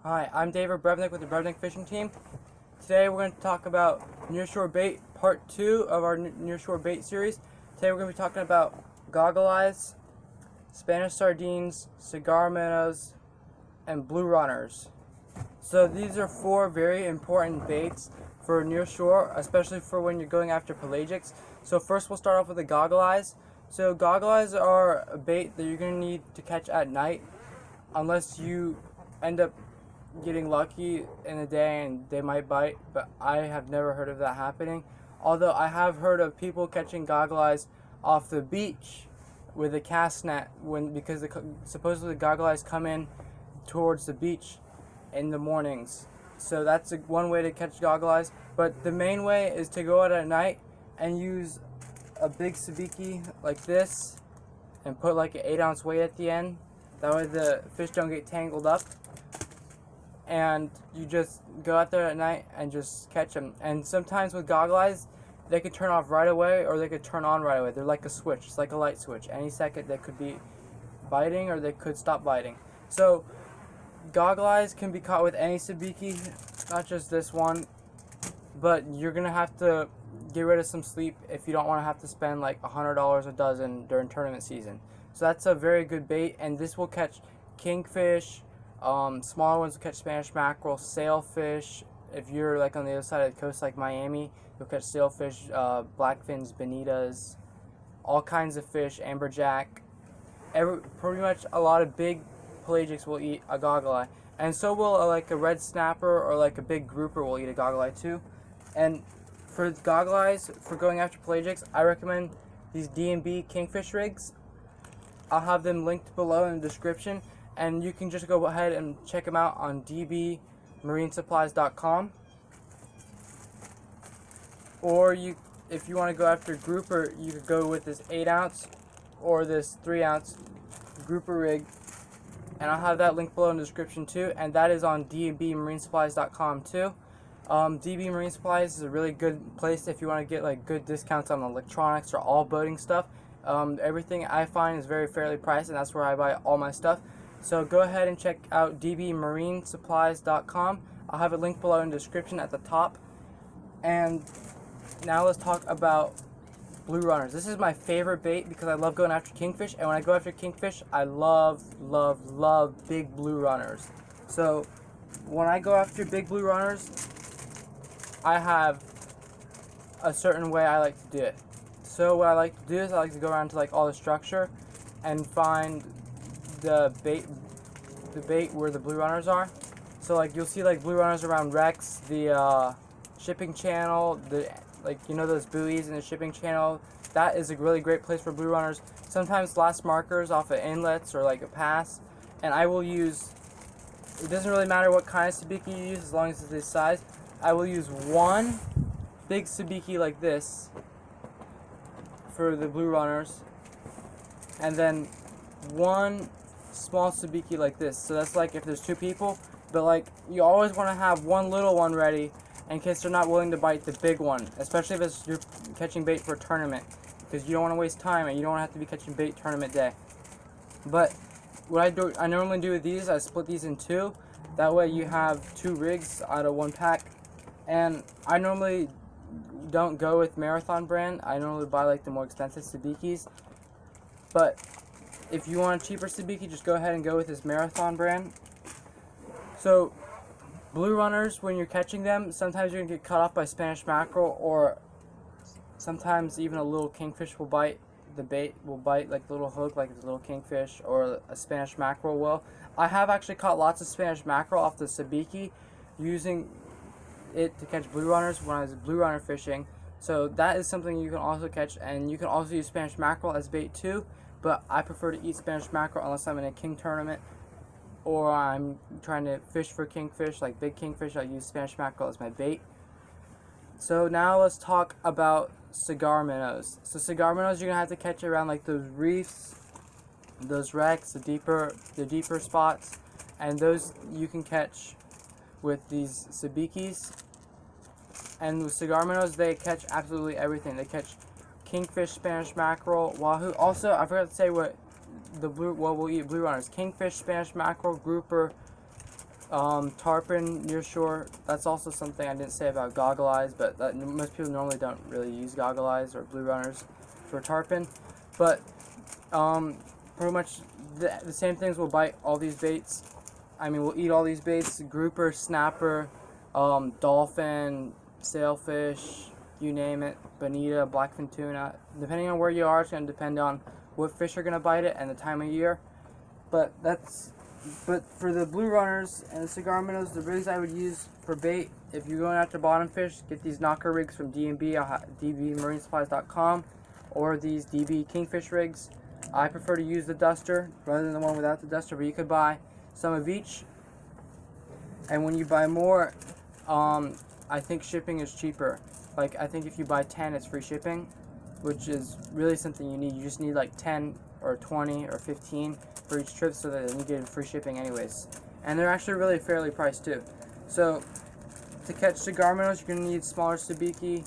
Hi, I'm David Brevnick with the Brevnick Fishing Team. Today we're going to talk about nearshore bait, part 2 of our nearshore bait series. Today we're going to be talking about Goggle Eyes, Spanish sardines, cigar minnows, and blue runners. So these are 4 very important baits for nearshore, especially for when you're going after pelagics. So first we'll start off with the Goggle Eyes. So Goggle Eyes are a bait that you're going to need to catch at night unless you end up getting lucky in the day and they might bite, but I have never heard of that happening. Although I have heard of people catching Goggle Eyes off the beach with a cast net because supposedly the Goggle Eyes come in towards the beach in the mornings. So that's one way to catch Goggle Eyes. But the main way is to go out at night and use a big sabiki like this and put like an 8-ounce weight at the end. That way the fish don't get tangled up. And you just go out there at night and just catch them. And sometimes with Goggle Eyes, they could turn off right away or they could turn on right away. They're like a switch. It's like a light switch. Any second they could be biting or they could stop biting. So Goggle Eyes can be caught with any sabiki, not just this one. But you're going to have to get rid of some sleep if you don't want to have to spend like $100 a dozen during tournament season. So that's a very good bait, and this will catch kingfish. Smaller ones will catch Spanish mackerel, sailfish. If you're like on the other side of the coast like Miami, you'll catch sailfish, blackfins, bonitas, all kinds of fish, amberjack. Pretty much a lot of big pelagics will eat a Goggle Eye. And so will like a red snapper or like a big grouper will eat a Goggle Eye too. And for Goggle Eyes, for going after pelagics, I recommend these D&B kingfish rigs. I'll have them linked below in the description. And you can just go ahead and check them out on dbbaitpenns.com. Or if you want to go after grouper, you could go with this 8-ounce or this 3-ounce grouper rig. And I'll have that linked below in the description too. And that is on dbmarinesupplies.com too. DB Marine Supplies is a really good place if you want to get like good discounts on electronics or all boating stuff. Everything I find is very fairly priced, and that's where I buy all my stuff. So go ahead and check out dbmarinesupplies.com. I'll have it linked below in the description at the top. And now let's talk about blue runners. This is my favorite bait because I love going after kingfish. And when I go after kingfish, I love big blue runners. So when I go after big blue runners, I have a certain way I like to do it. So what I like to do is I like to go around to like all the structure and find the bait where the blue runners are. So like you'll see like blue runners around wrecks, the shipping channel, those buoys in the shipping channel. That is a really great place for blue runners. Sometimes last markers off of inlets or like a pass. And I will use, it doesn't really matter what kind of sabiki you use as long as it's this size. I will use one big sabiki like this for the blue runners, and then one small sabiki like this. So that's like if there's 2 people, but like you always want to have one little one ready in case they're not willing to bite the big one, especially if you're catching bait for a tournament, because you don't want to waste time and you don't want to have to be catching bait tournament day. But what I normally do with these, I split these in 2. That way you have 2 rigs out of 1 pack. And I normally don't go with Marathon brand. I normally buy like the more expensive sabikis. But if you want a cheaper sabiki, just go ahead and go with this Marathon brand. So blue runners, when you're catching them, sometimes you're going to get cut off by Spanish mackerel, or sometimes even a little kingfish will bite. The bait will bite like the little hook, like a little kingfish, or a Spanish mackerel will. I have actually caught lots of Spanish mackerel off the sabiki using it to catch blue runners when I was blue runner fishing. So that is something you can also catch, and you can also use Spanish mackerel as bait too. But I prefer to eat Spanish mackerel unless I'm in a king tournament or I'm trying to fish for kingfish, like big kingfish. I use Spanish mackerel as my bait. So now let's talk about cigar minnows. So cigar minnows, you're gonna have to catch around like those reefs, those wrecks, the deeper spots, and those you can catch with these sabikis. And with cigar minnows, they catch absolutely everything. They catch kingfish, Spanish mackerel, wahoo. Also, I forgot to say what we'll eat blue runners: kingfish, Spanish mackerel, grouper, tarpon, nearshore. That's also something I didn't say about Goggle Eyes, but most people normally don't really use Goggle Eyes or blue runners for tarpon. But pretty much the same things will bite all these baits. I mean, we'll eat all these baits: grouper, snapper, dolphin, sailfish, you name it, bonita, blackfin tuna. Depending on where you are, it's going to depend on what fish are going to bite it and the time of year. But for the blue runners and the cigar minnows, the rigs I would use for bait, if you're going after bottom fish, get these knocker rigs from DB, dbbaitpenns.com, or these DB kingfish rigs. I prefer to use the duster rather than the one without the duster, but you could buy some of each. And when you buy more, I think shipping is cheaper. Like, I think if you buy 10, it's free shipping, which is really something you need. You just need like 10 or 20 or 15 for each trip, so that you get free shipping anyways. And they're actually really fairly priced too. So to catch cigar minnows, you're going to need smaller sabiki.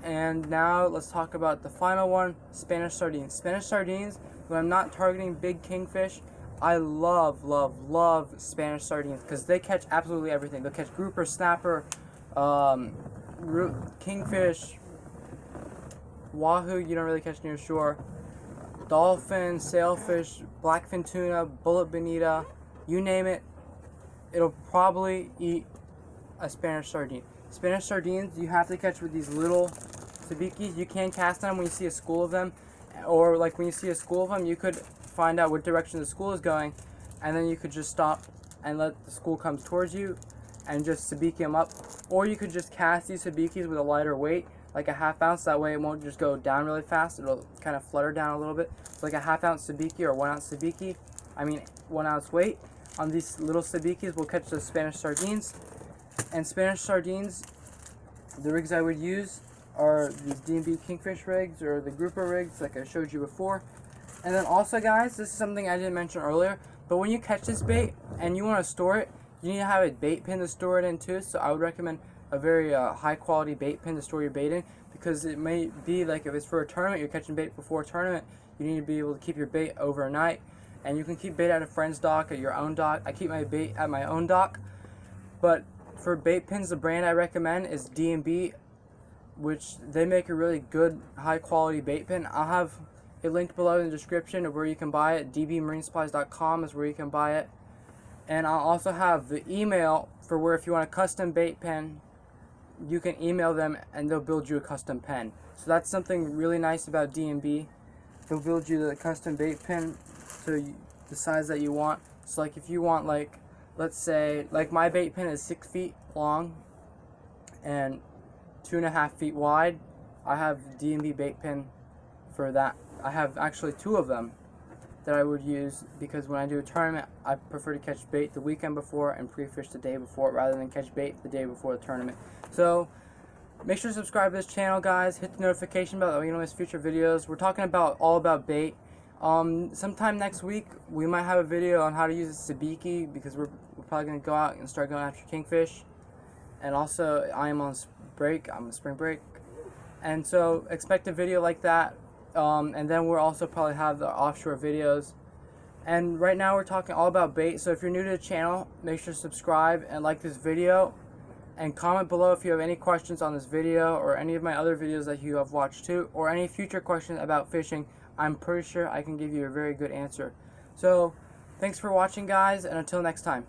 And now let's talk about the final one, Spanish sardines. Spanish sardines, when I'm not targeting big kingfish, I love Spanish sardines because they catch absolutely everything. They'll catch grouper, snapper, kingfish, wahoo, you don't really catch near shore, dolphin, sailfish, blackfin tuna, bullet bonita, you name it, it'll probably eat a Spanish sardine. Spanish sardines you have to catch with these little sabikis. You can cast them when you see a school of them, or like when you see a school of them, you could find out what direction the school is going, and then you could just stop and let the school come towards you and just sabiki them up. Or you could just cast these sabikis with a lighter weight, like a ½ ounce. That way it won't just go down really fast, it'll kind of flutter down a little bit. So like a ½ ounce sabiki or 1 ounce sabiki, 1 ounce weight on these little sabikis will catch the Spanish sardines. And Spanish sardines, the rigs I would use are these D&B kingfish rigs or the grouper rigs like I showed you before. And then also, guys, this is something I didn't mention earlier, but when you catch this bait and you want to store it, you need to have a bait pin to store it in too. So I would recommend a very high quality bait pin to store your bait in, because it may be like if it's for a tournament, you're catching bait before a tournament, you need to be able to keep your bait overnight. And you can keep bait at a friend's dock, at your own dock. I keep my bait at my own dock. But for bait pins, the brand I recommend is D&B, which they make a really good high quality bait pin. I'll have it linked below in the description of where you can buy it. dbmarinesupplies.com is where you can buy it. And I'll also have the email for where if you want a custom bait pen, you can email them and they'll build you a custom pen. So that's something really nice about D&B. They'll build you the custom bait pen to the size that you want. So like if you want, like, let's say, like my bait pen is 6 feet long and 2.5 feet wide. I have D&B bait pen for that. I have actually 2 of them that I would use, because when I do a tournament, I prefer to catch bait the weekend before and pre-fish the day before rather than catch bait the day before the tournament. So make sure to subscribe to this channel, guys. Hit the notification bell so you don't miss future videos. We're talking all about bait. Sometime next week we might have a video on how to use a sabiki, because we're probably going to go out and start going after kingfish. And also I am on break. I'm on spring break, and so expect a video like that. And then we'll also probably have the offshore videos. And right now we're talking all about bait. So if you're new to the channel, make sure to subscribe and like this video, and comment below if you have any questions on this video or any of my other videos that you have watched too, or any future questions about fishing. I'm pretty sure I can give you a very good answer. So thanks for watching, guys, and until next time.